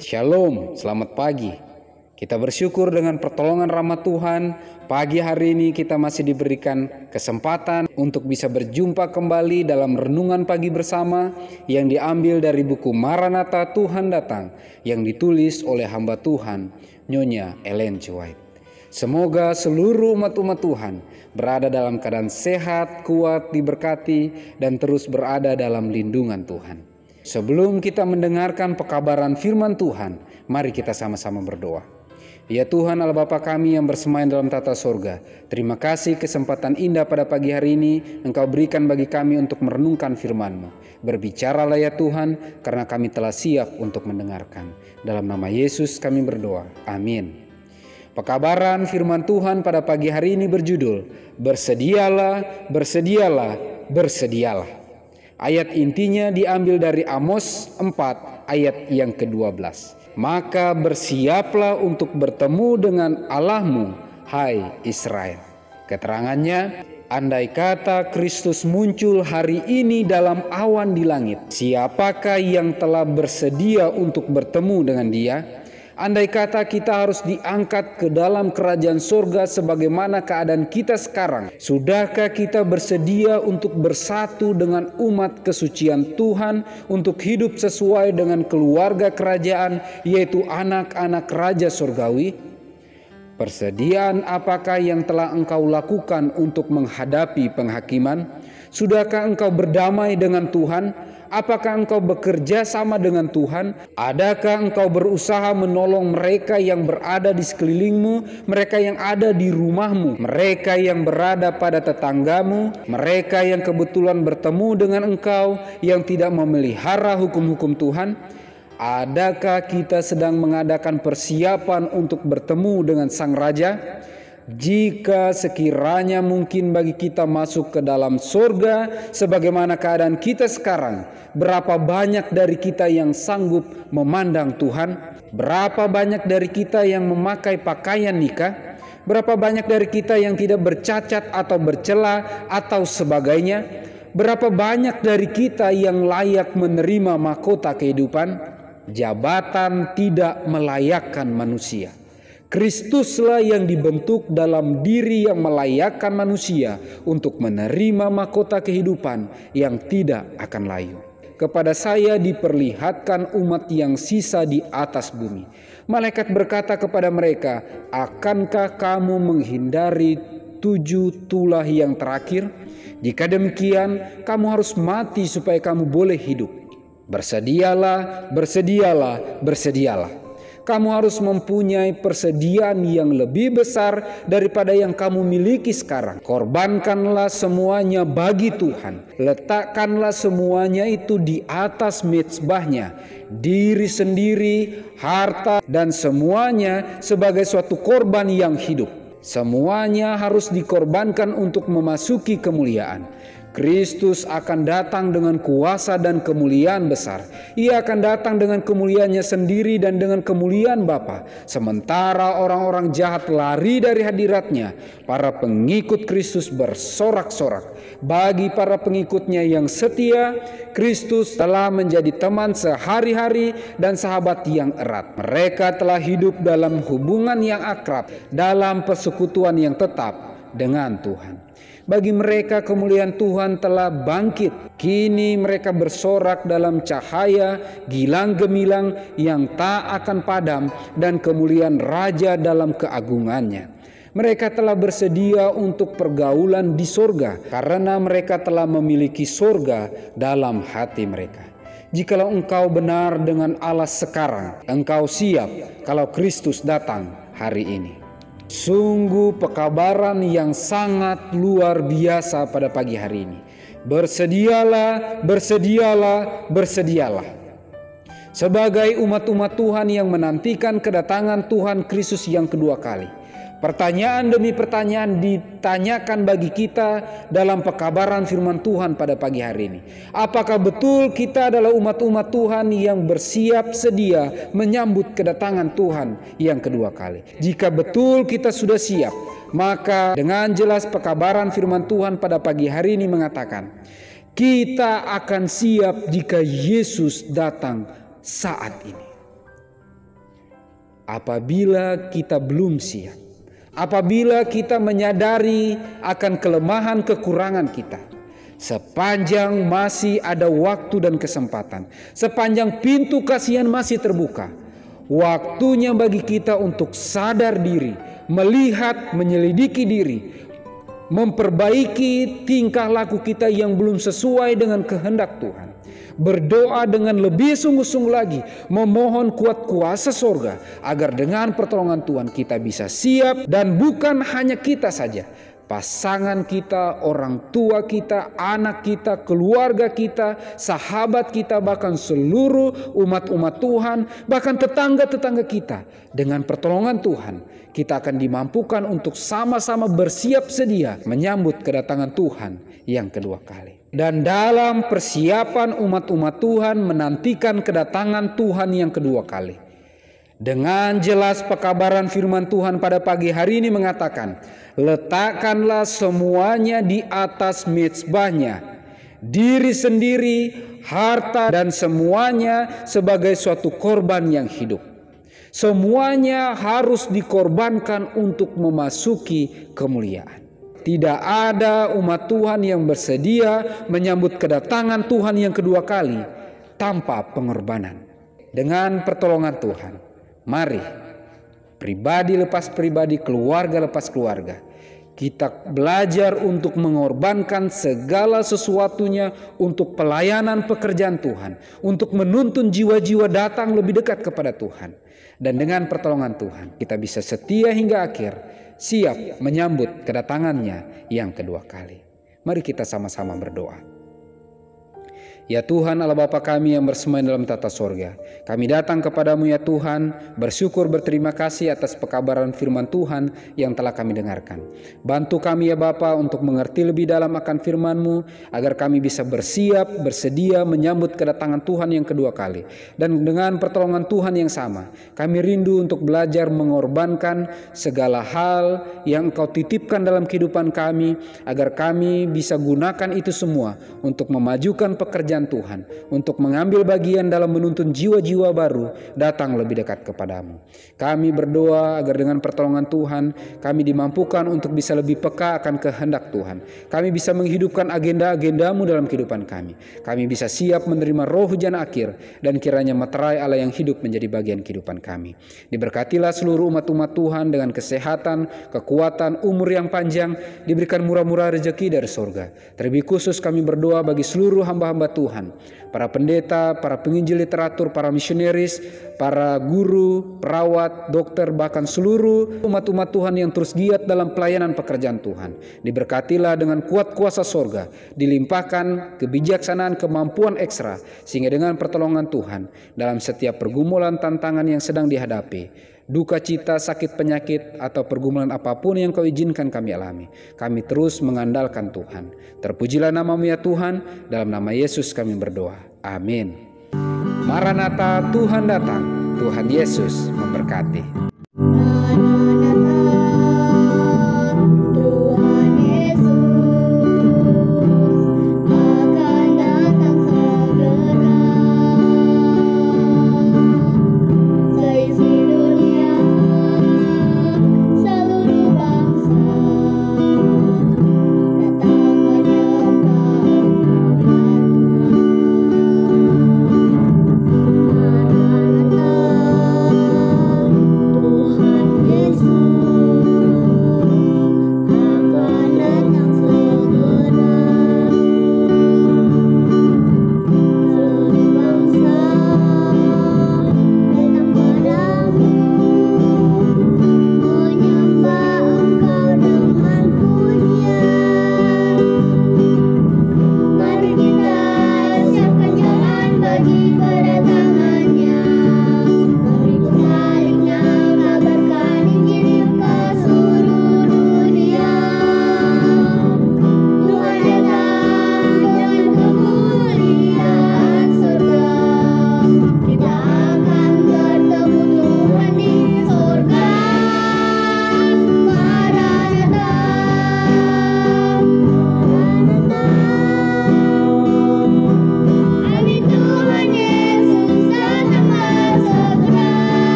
Shalom, selamat pagi. Kita bersyukur dengan pertolongan rahmat Tuhan. Pagi hari ini kita masih diberikan kesempatan untuk bisa berjumpa kembali dalam renungan pagi bersama yang diambil dari buku Maranatha Tuhan Datang yang ditulis oleh hamba Tuhan Nyonya Ellen G. White. Semoga seluruh umat-umat Tuhan berada dalam keadaan sehat, kuat, diberkati, dan terus berada dalam lindungan Tuhan. Sebelum kita mendengarkan pekabaran firman Tuhan, mari kita sama-sama berdoa. Ya Tuhan Allah Bapa kami yang bersemayam dalam tata sorga, terima kasih kesempatan indah pada pagi hari ini Engkau berikan bagi kami untuk merenungkan firman-Mu. Berbicaralah ya Tuhan, karena kami telah siap untuk mendengarkan. Dalam nama Yesus kami berdoa, amin. Pekabaran firman Tuhan pada pagi hari ini berjudul, Bersedialah, bersedialah, bersedialah. Ayat intinya diambil dari Amos 4 ayat yang ke-12. Maka bersiaplah untuk bertemu dengan Allahmu, hai Israel. Keterangannya, andai kata Kristus muncul hari ini dalam awan di langit, siapakah yang telah bersedia untuk bertemu dengan Dia? Andai kata kita harus diangkat ke dalam kerajaan surga sebagaimana keadaan kita sekarang, sudahkah kita bersedia untuk bersatu dengan umat kesucian Tuhan untuk hidup sesuai dengan keluarga kerajaan, yaitu anak-anak Raja Surgawi? Persediaan apakah yang telah engkau lakukan untuk menghadapi penghakiman? Sudahkah engkau berdamai dengan Tuhan? Apakah engkau bekerja sama dengan Tuhan? Adakah engkau berusaha menolong mereka yang berada di sekelilingmu, mereka yang ada di rumahmu, mereka yang berada pada tetanggamu, mereka yang kebetulan bertemu dengan engkau yang tidak memelihara hukum-hukum Tuhan? Adakah kita sedang mengadakan persiapan untuk bertemu dengan Sang Raja? Jika sekiranya mungkin bagi kita masuk ke dalam surga sebagaimana keadaan kita sekarang, berapa banyak dari kita yang sanggup memandang Tuhan? Berapa banyak dari kita yang memakai pakaian nikah? Berapa banyak dari kita yang tidak bercacat atau bercela atau sebagainya? Berapa banyak dari kita yang layak menerima mahkota kehidupan? Jabatan tidak melayakkan manusia. Kristuslah yang dibentuk dalam diri yang melayakkan manusia untuk menerima mahkota kehidupan yang tidak akan layu. Kepada saya diperlihatkan umat yang sisa di atas bumi. Malaikat berkata kepada mereka, akankah kamu menghindari 7 tulah yang terakhir? Jika demikian, kamu harus mati supaya kamu boleh hidup. Bersedialah, bersedialah, bersedialah. Kamu harus mempunyai persediaan yang lebih besar daripada yang kamu miliki sekarang. Korbankanlah semuanya bagi Tuhan. Letakkanlah semuanya itu di atas mezbahnya. Diri sendiri, harta, dan semuanya sebagai suatu korban yang hidup. Semuanya harus dikorbankan untuk memasuki kemuliaan. Kristus akan datang dengan kuasa dan kemuliaan besar. Ia akan datang dengan kemuliaannya sendiri dan dengan kemuliaan Bapa. Sementara orang-orang jahat lari dari hadiratnya, para pengikut Kristus bersorak-sorak. Bagi para pengikutnya yang setia, Kristus telah menjadi teman sehari-hari dan sahabat yang erat. Mereka telah hidup dalam hubungan yang akrab, dalam persekutuan yang tetap dengan Tuhan. Bagi mereka kemuliaan Tuhan telah bangkit. Kini mereka bersorak dalam cahaya gilang gemilang yang tak akan padam dan kemuliaan Raja dalam keagungannya. Mereka telah bersedia untuk pergaulan di sorga karena mereka telah memiliki sorga dalam hati mereka. Jikalau engkau benar dengan Allah sekarang, engkau siap kalau Kristus datang hari ini. Sungguh pekabaran yang sangat luar biasa pada pagi hari ini. Bersedialah, bersedialah, bersedialah. Sebagai umat-umat Tuhan yang menantikan kedatangan Tuhan Kristus yang kedua kali, pertanyaan demi pertanyaan ditanyakan bagi kita dalam pekabaran firman Tuhan pada pagi hari ini. Apakah betul kita adalah umat-umat Tuhan yang bersiap sedia menyambut kedatangan Tuhan yang kedua kali? Jika betul kita sudah siap, maka dengan jelas pekabaran firman Tuhan pada pagi hari ini mengatakan, kita akan siap jika Yesus datang saat ini. apabila kita belum siap, apabila kita menyadari akan kelemahan kekurangan kita. Sepanjang masih ada waktu dan kesempatan, sepanjang pintu kasihan masih terbuka, waktunya bagi kita untuk sadar diri, melihat, menyelidiki diri, memperbaiki tingkah laku kita yang belum sesuai dengan kehendak Tuhan. Berdoa dengan lebih sungguh-sungguh lagi, memohon kuat kuasa sorga agar dengan pertolongan Tuhan kita bisa siap, dan bukan hanya kita saja, pasangan kita, orang tua kita, anak kita, keluarga kita, sahabat kita, bahkan seluruh umat-umat Tuhan, bahkan tetangga-tetangga kita. Dengan pertolongan Tuhan, kita akan dimampukan untuk sama-sama bersiap sedia menyambut kedatangan Tuhan yang kedua kali. Dan dalam persiapan umat-umat Tuhan menantikan kedatangan Tuhan yang kedua kali, dengan jelas pekabaran firman Tuhan pada pagi hari ini mengatakan, letakkanlah semuanya di atas mezbahnya, diri sendiri, harta, dan semuanya sebagai suatu korban yang hidup. Semuanya harus dikorbankan untuk memasuki kemuliaan. Tidak ada umat Tuhan yang bersedia menyambut kedatangan Tuhan yang kedua kali tanpa pengorbanan. Dengan pertolongan Tuhan, mari pribadi lepas pribadi, keluarga lepas keluarga, kita belajar untuk mengorbankan segala sesuatunya untuk pelayanan pekerjaan Tuhan, untuk menuntun jiwa-jiwa datang lebih dekat kepada Tuhan. Dan dengan pertolongan Tuhan, kita bisa setia hingga akhir, siap menyambut kedatangannya yang kedua kali. Mari kita sama-sama berdoa. Ya Tuhan Allah Bapa kami yang bersemayam dalam tata sorga, kami datang kepadamu ya Tuhan, bersyukur berterima kasih atas pekabaran firman Tuhan yang telah kami dengarkan. Bantu kami ya Bapa untuk mengerti lebih dalam akan firman-Mu, agar kami bisa bersiap, bersedia menyambut kedatangan Tuhan yang kedua kali. Dan dengan pertolongan Tuhan yang sama, kami rindu untuk belajar mengorbankan segala hal yang Engkau titipkan dalam kehidupan kami, agar kami bisa gunakan itu semua untuk memajukan pekerjaan Tuhan, untuk mengambil bagian dalam menuntun jiwa-jiwa baru datang lebih dekat kepadamu. Kami berdoa agar dengan pertolongan Tuhan kami dimampukan untuk bisa lebih peka akan kehendak Tuhan. Kami bisa menghidupkan agenda-agendamu dalam kehidupan kami. Kami bisa siap menerima roh hujan akhir, dan kiranya meterai Allah yang hidup menjadi bagian kehidupan kami. Diberkatilah seluruh umat-umat Tuhan dengan kesehatan, kekuatan, umur yang panjang, diberikan murah-murah rezeki dari surga. Terlebih khusus kami berdoa bagi seluruh hamba-hamba Tuhan, para pendeta, para penginjil literatur, para misionaris, para guru, perawat, dokter, bahkan seluruh umat-umat Tuhan yang terus giat dalam pelayanan pekerjaan Tuhan. Diberkatilah dengan kuat kuasa sorga, dilimpahkan kebijaksanaan, kemampuan ekstra, sehingga dengan pertolongan Tuhan dalam setiap pergumulan tantangan yang sedang dihadapi, duka cita, sakit penyakit, atau pergumulan apapun yang Kau izinkan kami alami, kami terus mengandalkan Tuhan. Terpujilah nama-Mu ya Tuhan, dalam nama Yesus kami berdoa. Amin. Maranatha, Tuhan datang. Tuhan Yesus memberkati.